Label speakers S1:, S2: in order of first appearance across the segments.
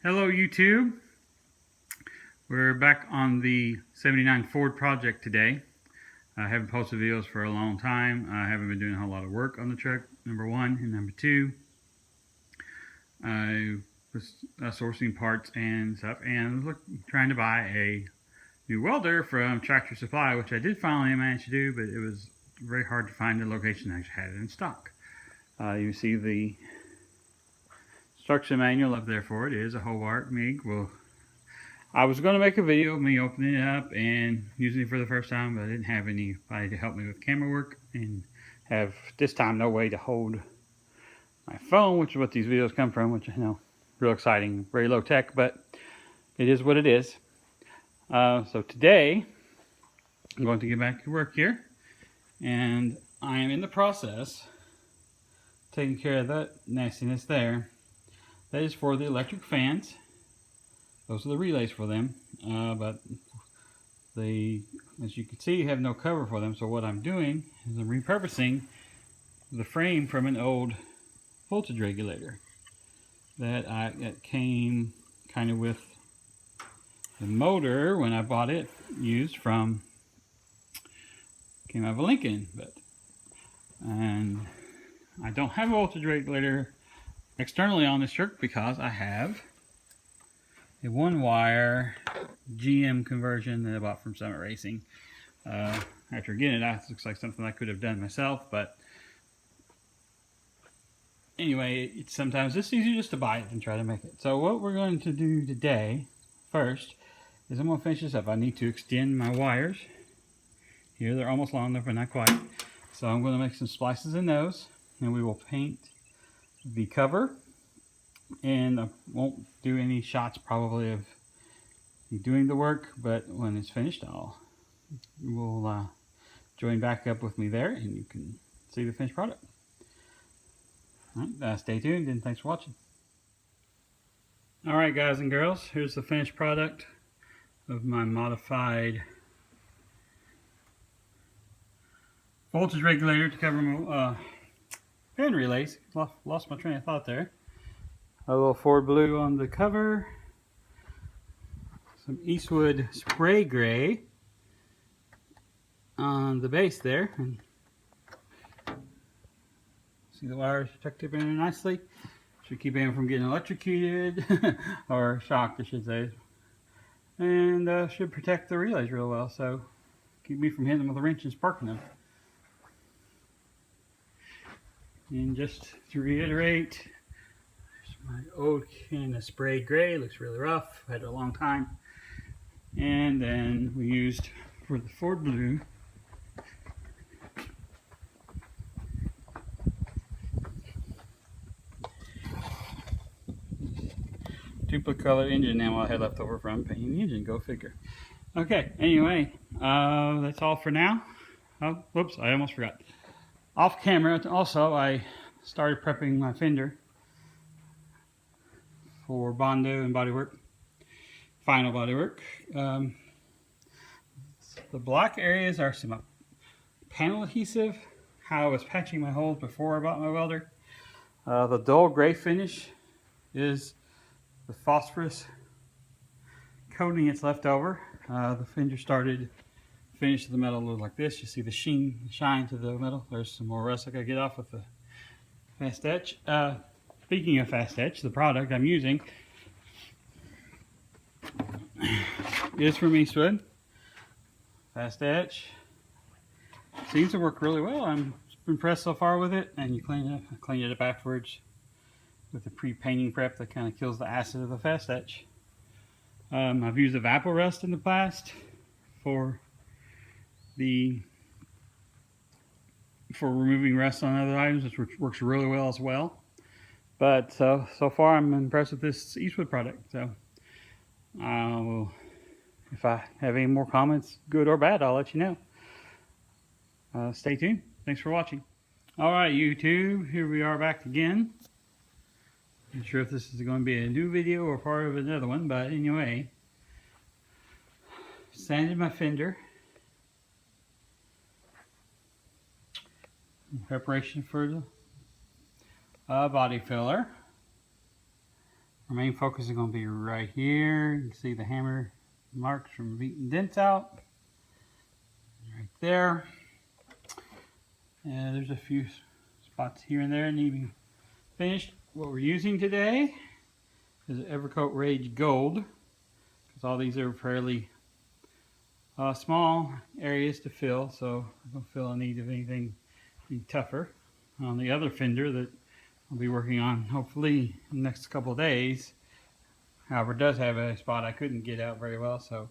S1: Hello YouTube. We're back on the 79 Ford project today. I haven't posted videos for a long time. I haven't been doing a whole lot of work on the truck, number one. And number two, I was sourcing parts and stuff and was trying to buy a new welder from Tractor Supply, which I did finally manage to do, but it was very hard to find the location I had it in stock. You see the instruction manual up there for it. It is a Hobart MiG. Well, I was going to make a video of me opening it up and using it for the first time, but I didn't have anybody to help me with camera work and have this time no way to hold my phone, which is what these videos come from, which I know real exciting, very low tech, but it is what it is. So today I'm going to get back to work here, and I am in the process taking care of that nastiness there. That is for the electric fans. Those are the relays for them, but as you can see, you have no cover for them. So what I'm doing is I'm repurposing the frame from an old voltage regulator that came kind of with the motor when I bought it, came out of a Lincoln, and I don't have a voltage regulator externally on this truck because I have a one-wire GM conversion that I bought from Summit Racing. After getting it, it looks like something I could have done myself, but anyway, sometimes it's easier just to buy it than try to make it. So what we're going to do today, first, is I'm going to finish this up. I need to extend my wires. Here, they're almost long enough, but not quite. So I'm going to make some splices in those, and we will paint the cover, and I won't do any shots probably of me doing the work, but when it's finished you will join back up with me there and you can see the finished product. Alright, stay tuned and thanks for watching. Alright guys and girls, here's the finished product of my modified voltage regulator to cover my fan relays. Lost my train of thought there. A little Ford blue on the cover. Some Eastwood spray gray on the base there. And see the wires tucked up in there nicely. Should keep them from getting electrocuted or shocked, I should say. And should protect the relays real well. So keep me from hitting them with a wrench and sparking them. And just to reiterate, my old can of spray gray, looks really rough, had it a long time. And then we used for the Ford blue duplicate color engine enamel I had left over from painting the engine, go figure. Okay, anyway, that's all for now. Oh, whoops, I almost forgot. Off camera, also, I started prepping my fender for Bondo and bodywork, final bodywork. The black areas are some panel adhesive, how I was patching my holes before I bought my welder. The dull gray finish is the phosphorus coating that's left over. The fender finish of the metal look like this. You see the shine to the metal. There's some more rust I gotta get off with the fast etch. Speaking of fast etch, the product I'm using is from Eastwood. Fast etch seems to work really well. I'm impressed so far with it. And you clean it up afterwards with the pre-painting prep that kind of kills the acid of the fast etch. I've used Evaporust in the past for removing rust on other items, which works really well as well. But so far I'm impressed with this Eastwood product. So if I have any more comments, good or bad, I'll let you know. Stay tuned. Thanks for watching. Alright YouTube, here we are back again. Not sure if this is going to be a new video or part of another one, but anyway, sanded my fender in preparation for the body filler. Our main focus is going to be right here. You can see the hammer marks from beating dents out. Right there. And there's a few spots here and there need to be finished. What we're using today is Evercoat Rage Gold, because all these are fairly small areas to fill, so I don't feel a need of anything tougher. On the other fender that I'll be working on hopefully in the next couple of days, however, it does have a spot I couldn't get out very well, so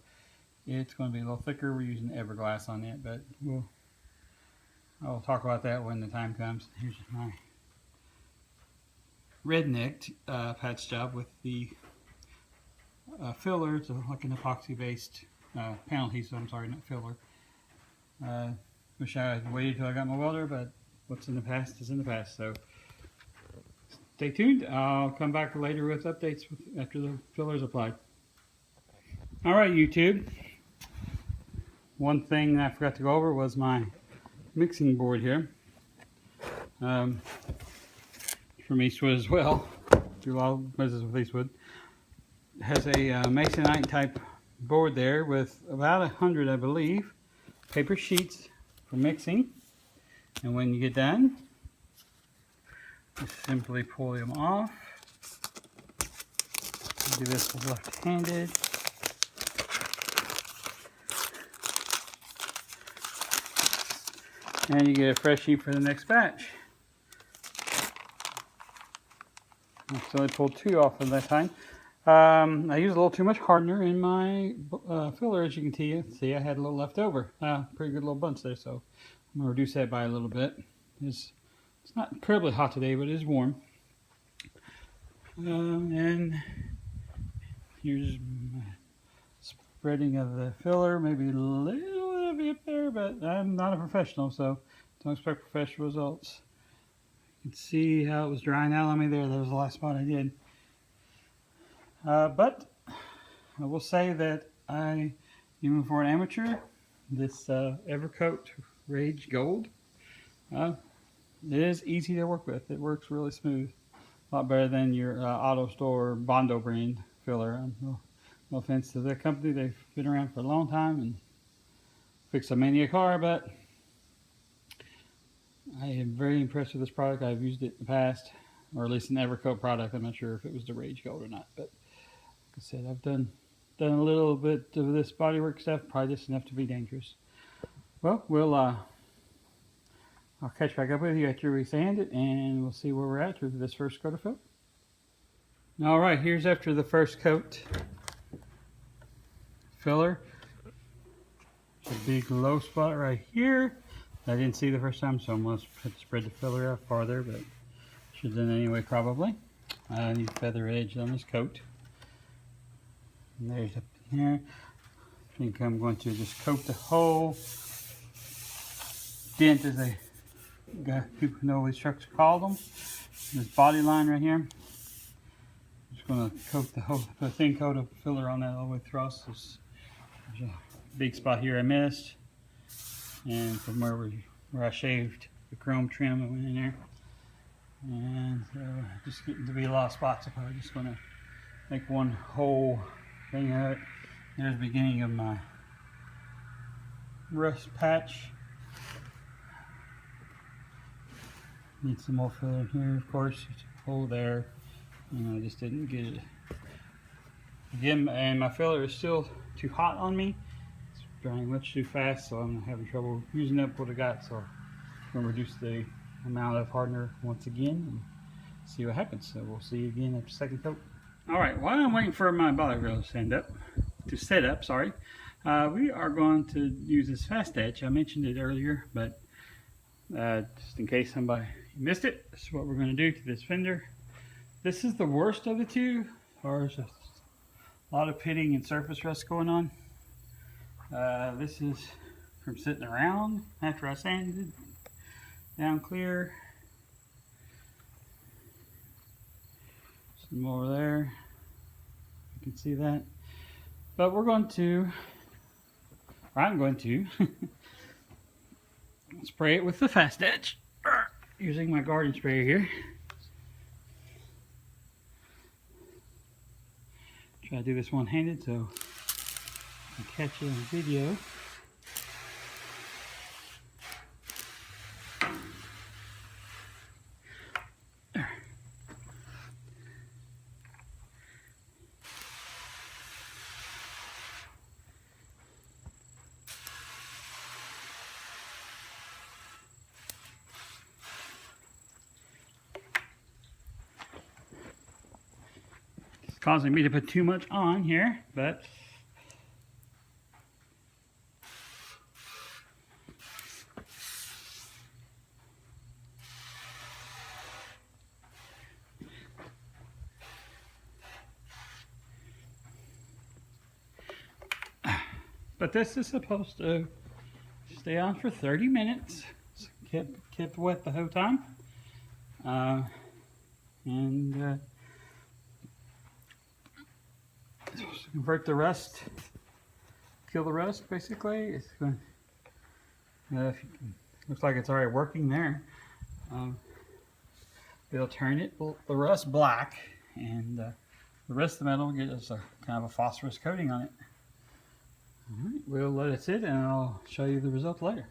S1: it's going to be a little thicker. We're using Everglass on it, but I'll talk about that when the time comes. Here's my rednecked patch job with the filler. It's like an epoxy based panel adhesive, I'm sorry, not filler. Wish I had waited till I got my welder, but what's in the past is in the past, so stay tuned. I'll come back later with updates after the filler's applied. Alright, YouTube. One thing I forgot to go over was my mixing board here. From Eastwood as well. Do a lot of business with Eastwood. It has a Masonite type board there with about 100, I believe, paper sheets for mixing. And when you get done, just simply pull them off. Do this with left-handed. And you get a fresh sheet for the next batch. So I pulled 2 off of that time. I used a little too much hardener in my filler, as you can see. I had a little left over. Pretty good little bunch there, so I'm going to reduce that by a little bit. It's not incredibly hot today, but it is warm. And here's my spreading of the filler. Maybe a little heavy up there, but I'm not a professional, so don't expect professional results. You can see how it was drying out on me there. That was the last spot I did. But I will say that even for an amateur, this Evercoat Rage Gold, it is easy to work with. It works really smooth. A lot better than your auto store Bondo brand filler. No offense to the company. They've been around for a long time and fixed so many a car, but I am very impressed with this product. I've used it in the past, or at least an Evercoat product. I'm not sure if it was the Rage Gold or not, but like I said, I've done a little bit of this bodywork stuff, probably just enough to be dangerous. Well, I'll catch back up with you after we sand it, and we'll see where we're at with this first coat of filler. All right, here's after the first coat filler. There's a big low spot right here. I didn't see the first time, so I'm going to spread the filler out farther, but should have done anyway probably. I need a feather edge on this coat. And there's up in there. I think I'm going to just coat the whole dent, as they got people who know these trucks call them. This body line right here. I'm just going to coat the thin coat of filler on that all the way across. There's a big spot here I missed, and from where I shaved the chrome trim, I went in there, and just getting to be a lot of spots. I'm probably just going to make one whole thing of it. There's the beginning of my rust patch. Need some more filler in here, of course. There's a hole there, and I just didn't get it. Again, and my filler is still too hot on me. It's drying much too fast, so I'm having trouble using up what I got. So I'm going to reduce the amount of hardener once again and see what happens. So we'll see you again after the second coat. Alright, while I'm waiting for my body grill to set up, we are going to use this fast etch. I mentioned it earlier, but just in case somebody missed it, this is what we're going to do to this fender. This is the worst of the two, as far as a lot of pitting and surface rust going on. This is from sitting around after I sanded down clear. Some more there. You can see that. But I'm going to spray it with the fast etch using my garden sprayer here. Try to do this one-handed so I can catch it on video. There. It's causing me to put too much on here, but this is supposed to stay on for 30 minutes. It's kept wet the whole time. It's supposed to convert the rust, kill the rust basically. It's going looks like it's already working there. It'll turn the rust black, and the rest of the metal gets a kind of a phosphorus coating on it. Alright, we'll let it sit and I'll show you the result later.